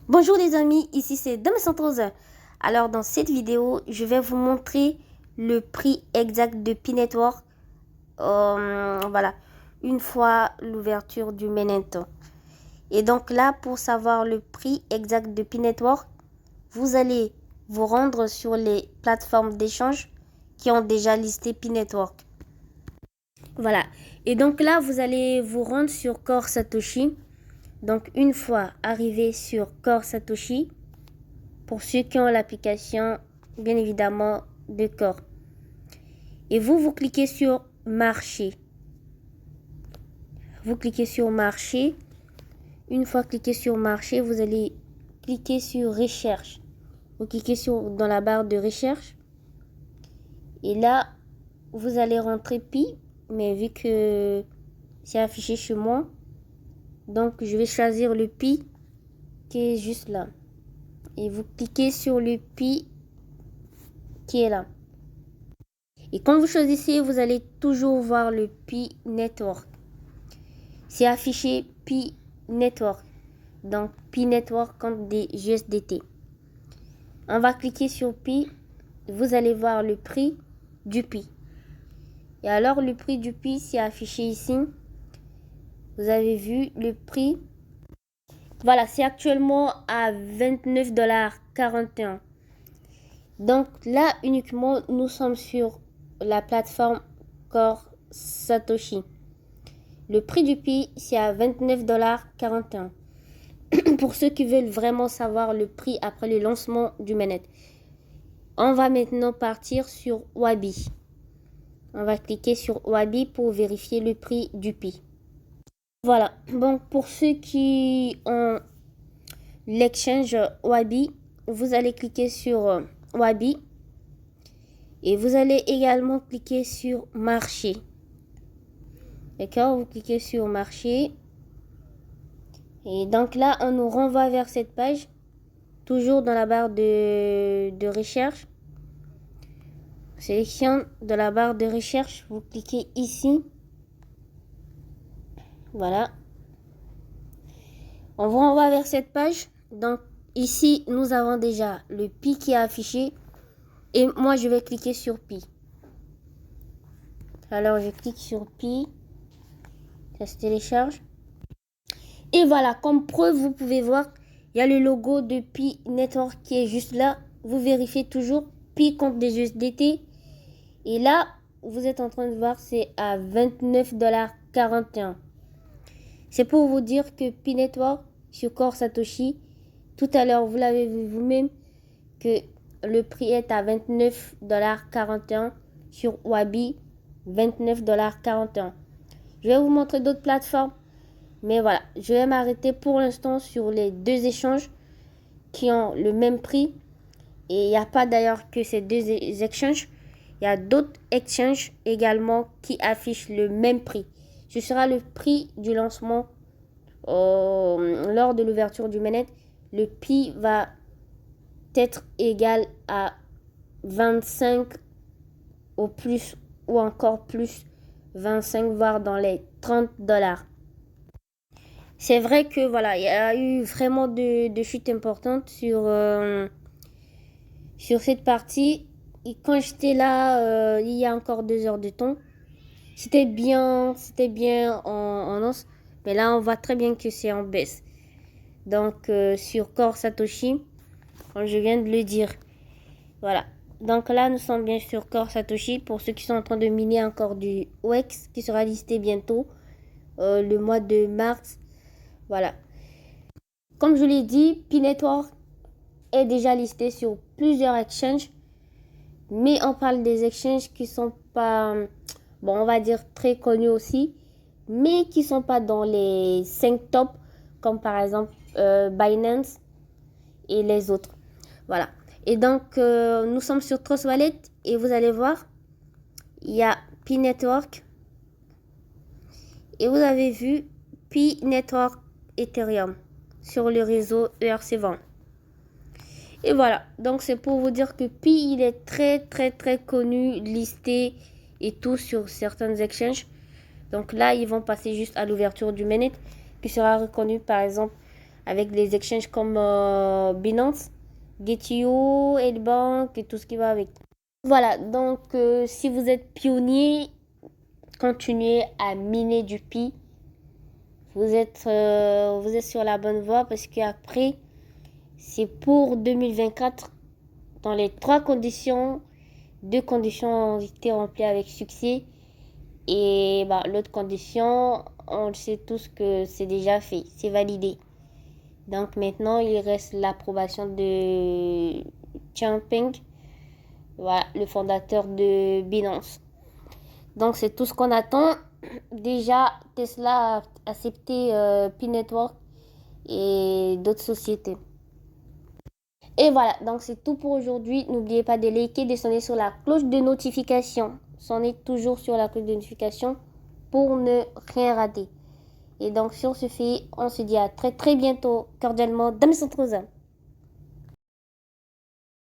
Bonjour les amis, ici c'est Dame Santos. Alors dans cette vidéo, je vais vous montrer le prix exact de Pi Network. Voilà, une fois l'ouverture du mainnet. Et donc là, pour savoir le prix exact de Pi Network, vous allez vous rendre sur les plateformes d'échange qui ont déjà listé Pi Network. Voilà, et donc là, vous allez vous rendre sur Core Satoshi. Donc une fois arrivé sur Core Satoshi, pour ceux qui ont l'application, bien évidemment, de Core. Et vous cliquez sur marché. Vous cliquez sur marché. Une fois cliqué sur marché, vous allez cliquer sur recherche. Vous cliquez dans la barre de recherche. Et là, vous allez rentrer Pi. Mais vu que c'est affiché chez moi, donc je vais choisir le Pi qui est juste là. Et vous cliquez sur le Pi qui est là. Et quand vous choisissez, vous allez toujours voir le Pi Network. C'est affiché Pi Network. Donc Pi Network compte des USDT. On va cliquer sur Pi. Vous allez voir le prix du Pi. Et alors le prix du Pi, c'est affiché ici. Vous avez vu le prix. Voilà, c'est actuellement à 29,41 $. Donc là uniquement, nous sommes sur la plateforme Core Satoshi. Le prix du Pi, c'est à 29,41 $. Pour ceux qui veulent vraiment savoir le prix après le lancement du mainnet. On va maintenant partir sur Wabi. On va cliquer sur Wabi pour vérifier le prix du Pi. Voilà. Donc pour ceux qui ont l'exchange Wabi, vous allez cliquer sur Wabi. Et vous allez également cliquer sur marché. D'accord, vous cliquez sur marché. Et donc là, on nous renvoie vers cette page. Toujours dans la barre de recherche. Sélection de la barre de recherche. Vous cliquez ici. Voilà. On vous renvoie vers cette page. Donc ici, nous avons déjà le Pi qui est affiché. Et moi, je vais cliquer sur Pi. Alors, je clique sur Pi. Ça se télécharge. Et voilà, comme preuve, vous pouvez voir, il y a le logo de Pi Network qui est juste là. Vous vérifiez toujours Pi compte des USDT. Et là, vous êtes en train de voir, c'est à 29,41 $. C'est pour vous dire que Pi Network sur Core Satoshi, tout à l'heure, vous l'avez vu vous-même, que le prix est à 29,41 $. Sur Wabi, 29,41 $. Je vais vous montrer d'autres plateformes. Mais voilà, je vais m'arrêter pour l'instant sur les deux échanges qui ont le même prix. Et il n'y a pas d'ailleurs que ces deux échanges. Il y a d'autres exchanges également qui affichent le même prix. Ce sera le prix du lancement lors de l'ouverture du mainnet. Le Pi va être égal à 25 au plus ou encore plus 25 voire dans les 30 $. C'est vrai que voilà, il y a eu vraiment de chutes importantes sur cette partie. Et quand j'étais là, il y a encore 2 heures de temps, c'était bien en hausse. Mais là, on voit très bien que c'est en baisse. Donc, sur Core Satoshi, comme je viens de le dire. Voilà. Donc là, nous sommes bien sur Core Satoshi. Pour ceux qui sont en train de miner encore du OX, qui sera listé bientôt, le mois de mars. Voilà. Comme je l'ai dit, Pi Network est déjà listé sur plusieurs exchanges. Mais on parle des exchanges qui sont pas, bon, on va dire très connus aussi, mais qui sont pas dans les 5 tops, comme par exemple Binance et les autres. Voilà. Et donc, nous sommes sur Trust Wallet et vous allez voir, il y a Pi Network. Et vous avez vu Pi Network Ethereum sur le réseau ERC20. Et voilà, donc c'est pour vous dire que Pi, il est très connu, listé et tout sur certaines exchanges. Donc là, ils vont passer juste à l'ouverture du mainnet qui sera reconnu par exemple avec des exchanges comme Binance, Get.io, Bank et tout ce qui va avec. Voilà, donc si vous êtes pionnier, continuez à miner du Pi. Vous êtes sur la bonne voie parce qu'après, c'est pour 2024. Dans les 3 conditions, 2 conditions ont été remplies avec succès. Et l'autre condition, on le sait tous que c'est déjà fait, c'est validé. Donc maintenant, il reste l'approbation de Changpeng, voilà, le fondateur de Binance. Donc c'est tout ce qu'on attend. Déjà, Tesla a accepté Pi Network et d'autres sociétés. Et voilà, donc c'est tout pour aujourd'hui. N'oubliez pas de liker, de sonner sur la cloche de notification. Sonnez toujours sur la cloche de notification pour ne rien rater. Et donc sur ce fait, on se dit à très très bientôt. Cordialement, Dame Santrosa.